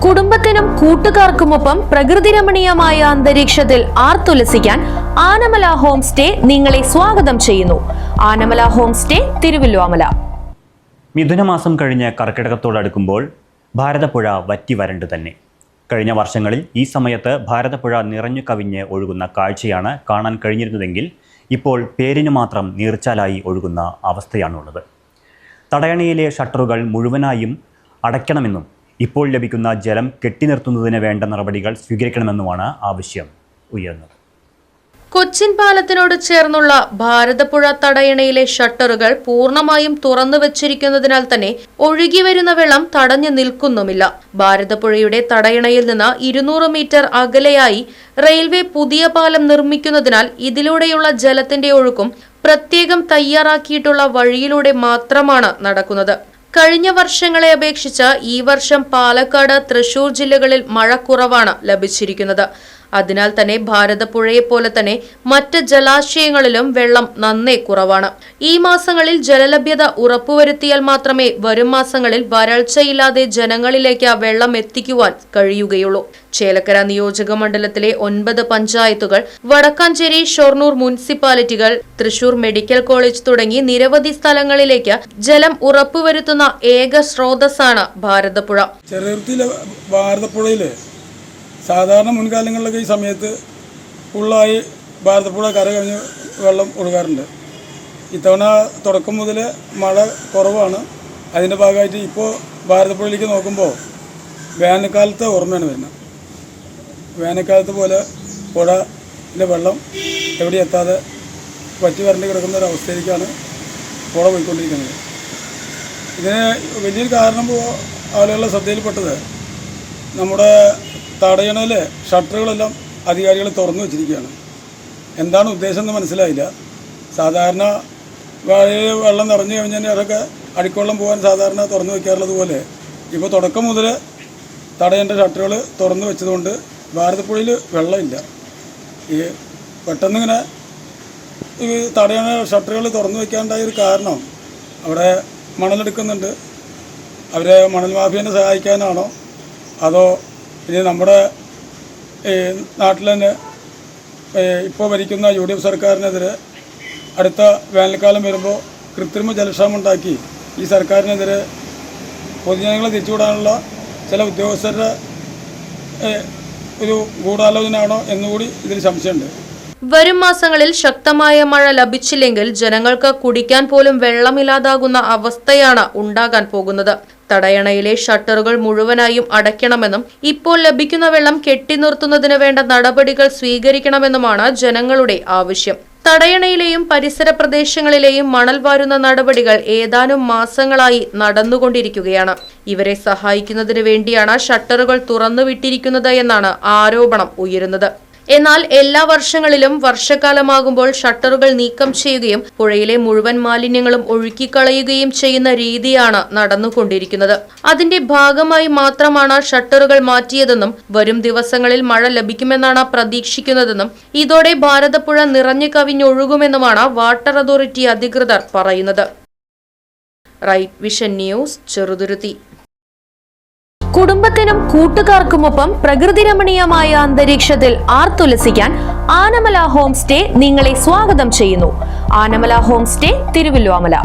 കുടുംബത്തിനും കൂട്ടുകാർക്കുമൊപ്പം പ്രകൃതിരമണീയമായ അന്തരീക്ഷത്തിൽ ആർത്തുലസിക്കാൻ ആനമല ഹോം സ്റ്റേ നിങ്ങളെ സ്വാഗതം ചെയ്യുന്നു. Anamala home stay, Thiruvilwamala. മിഥുനമാസം കഴിഞ്ഞ് കർക്കിടകത്തോടടുക്കുമ്പോൾ ഭാരതപ്പുഴ വറ്റി വരണ്ടു തന്നെ. കഴിഞ്ഞ വർഷങ്ങളിൽ ഈ സമയത്ത് ഭാരതപ്പുഴ നിറഞ്ഞു കവിഞ്ഞ് ഒഴുകുന്ന കാഴ്ചയാണ് കാണാൻ കഴിഞ്ഞിരുന്നതെങ്കിൽ ഇപ്പോൾ പേരിന് മാത്രം നീർച്ചാലായി ഒഴുകുന്ന അവസ്ഥയാണുള്ളത്. തടയണയിലെ ഷട്ടറുകൾ മുഴുവനായും അടയ്ക്കണമെന്നും ഇപ്പോൾ ലഭിക്കുന്ന ജലം കെട്ടിനിർത്തുന്നതിന് വേണ്ട നടപടികൾ സ്വീകരിക്കണമെന്നുമാണ് ആവശ്യം ഉയർന്നത്. കൊച്ചിൻ പാലത്തിനോട് ചേർന്നുള്ള ഭാരതപ്പുഴ തടയണയിലെ ഷട്ടറുകൾ പൂർണ്ണമായും തുറന്നു വച്ചിരിക്കുന്നതിനാൽ തന്നെ ഒഴുകിവരുന്ന വെള്ളം തടഞ്ഞു നിൽക്കുന്നുമില്ല. ഭാരതപ്പുഴയുടെ തടയണയിൽ നിന്ന് 200 മീറ്റർ അകലെയായി റെയിൽവേ പുതിയ പാലം നിർമ്മിക്കുന്നതിനാൽ ഇതിലൂടെയുള്ള ജലത്തിന്റെ ഒഴുക്കും പ്രത്യേകം തയ്യാറാക്കിയിട്ടുള്ള വഴിയിലൂടെ മാത്രമാണ് നടക്കുന്നത്. കഴിഞ്ഞ വർഷങ്ങളെ അപേക്ഷിച്ച് ഈ വർഷം പാലക്കാട്, തൃശൂർ ജില്ലകളിൽ മഴ കുറവാണ് ലഭിച്ചിരിക്കുന്നത്. അതിനാൽ തന്നെ ഭാരതപ്പുഴയെ പോലെ തന്നെ മറ്റ് ജലാശയങ്ങളിലും വെള്ളം നന്നേ കുറവാണ്. ഈ മാസങ്ങളിൽ ജലലഭ്യത ഉറപ്പുവരുത്തിയാൽ മാത്രമേ വരും മാസങ്ങളിൽ വരൾച്ചയില്ലാതെ ജനങ്ങളിലേക്ക് വെള്ളം എത്തിക്കുവാൻ കഴിയുകയുള്ളൂ. ചേലക്കര നിയോജക മണ്ഡലത്തിലെ 9 പഞ്ചായത്തുകൾ, വടക്കാഞ്ചേരി, ഷൊർണൂർ മുനിസിപ്പാലിറ്റികൾ, തൃശൂർ മെഡിക്കൽ കോളേജ് തുടങ്ങി നിരവധി സ്ഥലങ്ങളിലേക്ക് ജലം ഉറപ്പുവരുത്തുന്ന ഏക സ്രോതസ്സാണ് ഭാരതപ്പുഴ. സാധാരണ മുൻകാലങ്ങളിലൊക്കെ ഈ സമയത്ത് ഫുള്ളായി ഭാരതപ്പുഴ കര കഴിഞ്ഞ് വെള്ളം ഒഴുകാറുണ്ട്. ഇത്തവണ തുടക്കം മുതൽ മഴ കുറവാണ്. അതിൻ്റെ ഭാഗമായിട്ട് ഇപ്പോൾ ഭാരതപ്പുഴയിലേക്ക് നോക്കുമ്പോൾ വേനൽക്കാലത്തെ ഓർമ്മയാണ് വരുന്നത്. വേനൽക്കാലത്ത് പോലെ പുഴയിലെ വെള്ളം എവിടെ എത്താതെ വറ്റി വരണ്ട് കിടക്കുന്ന ഒരു അവസ്ഥയിലേക്കാണ് പുഴ പോയിക്കൊണ്ടിരിക്കുന്നത്. ഇതിന് വലിയൊരു കാരണം ആളുകളുടെ ശ്രദ്ധയിൽപ്പെട്ടത് നമ്മുടെ തടയണയിലെ ഷട്ടറുകളെല്ലാം അധികാരികൾ തുറന്നു വച്ചിരിക്കുകയാണ്. എന്താണ് ഉദ്ദേശം എന്ന് മനസ്സിലായില്ല. സാധാരണ വെള്ളം നിറഞ്ഞു കഴിഞ്ഞാൽ അതൊക്കെ അടിക്കൊള്ളം പോകാൻ സാധാരണ തുറന്നു വയ്ക്കാറുള്ളത് പോലെ ഇപ്പോൾ തുടക്കം മുതൽ തടയേണ്ട ഷട്ടറുകൾ തുറന്നു വെച്ചതുകൊണ്ട് ഭാരതപ്പുഴയിൽ വെള്ളമില്ല. ഈ പെട്ടെന്നിങ്ങനെ ഈ തടയണ ഷട്ടറുകൾ തുറന്നു വയ്ക്കാണ്ടായ ഒരു കാരണം അവിടെ മണലെടുക്കുന്നുണ്ട്. അവരെ മണൽ മാഫിയനെ സഹായിക്കാനാണോ അതോ ഇനി നമ്മുടെ നാട്ടിൽ തന്നെ ഇപ്പോൾ ഭരിക്കുന്ന UDF സർക്കാരിനെതിരെ അടുത്ത വേനൽക്കാലം വരുമ്പോൾ കൃത്രിമ ജലക്ഷാമം ഉണ്ടാക്കി ഈ സർക്കാരിനെതിരെ പൊതുജനങ്ങളെ തിരിച്ചുവിടാനുള്ള ചില ഉദ്യോഗസ്ഥരുടെ ഒരു ഗൂഢാലോചനയാണോ എന്നുകൂടി ഇതിൽ സംശയമുണ്ട്. വരും മാസങ്ങളിൽ ശക്തമായ മഴ ലഭിച്ചില്ലെങ്കിൽ ജനങ്ങൾക്ക് കുടിക്കാൻ പോലും വെള്ളമില്ലാതാകുന്ന അവസ്ഥയാണ് ഉണ്ടാകാൻ പോകുന്നത്. തടയണയിലെ ഷട്ടറുകൾ മുഴുവനായും അടയ്ക്കണമെന്നും ഇപ്പോൾ ലഭിക്കുന്ന വെള്ളം കെട്ടിനിർത്തുന്നതിന് വേണ്ട നടപടികൾ സ്വീകരിക്കണമെന്നുമാണ് ജനങ്ങളുടെ ആവശ്യം. തടയണയിലെയും പരിസര പ്രദേശങ്ങളിലെയും മണൽ വാരുന്ന നടപടികൾ ഏതാനും മാസങ്ങളായി നടന്നുകൊണ്ടിരിക്കുകയാണ്. ഇവരെ സഹായിക്കുന്നതിന് വേണ്ടിയാണ് ഷട്ടറുകൾ തുറന്നുവിട്ടിരിക്കുന്നത് എന്നാണ് ആരോപണം ഉയരുന്നത്. എന്നാൽ എല്ലാ വർഷങ്ങളിലും വർഷക്കാലമാകുമ്പോൾ ഷട്ടറുകൾ നീക്കം ചെയ്യുകയും പുഴയിലെ മുഴുവൻ മാലിന്യങ്ങളും ഒഴുക്കിക്കളയുകയും ചെയ്യുന്ന രീതിയാണ് നടന്നുകൊണ്ടിരിക്കുന്നത്. അതിന്റെ ഭാഗമായി മാത്രമാണ് ഷട്ടറുകൾ മാറ്റിയതെന്നും വരും ദിവസങ്ങളിൽ മഴ ലഭിക്കുമെന്നാണ് പ്രതീക്ഷിക്കുന്നതെന്നും ഇതോടെ ഭാരതപ്പുഴ നിറഞ്ഞു കവിഞ്ഞൊഴുകുമെന്നുമാണ് വാട്ടർ അതോറിറ്റി അധികൃതർ പറയുന്നത്. Right vision news, Cheruthuruthy. കുടുംബത്തിനും കൂട്ടുകാർക്കുമൊപ്പം പ്രകൃതിരമണീയമായ അന്തരീക്ഷത്തിൽ ആർത്തുലസിക്കാൻ ആനമല ഹോം സ്റ്റേ നിങ്ങളെ സ്വാഗതം ചെയ്യുന്നു. Anamala home stay, Thiruvilwamala.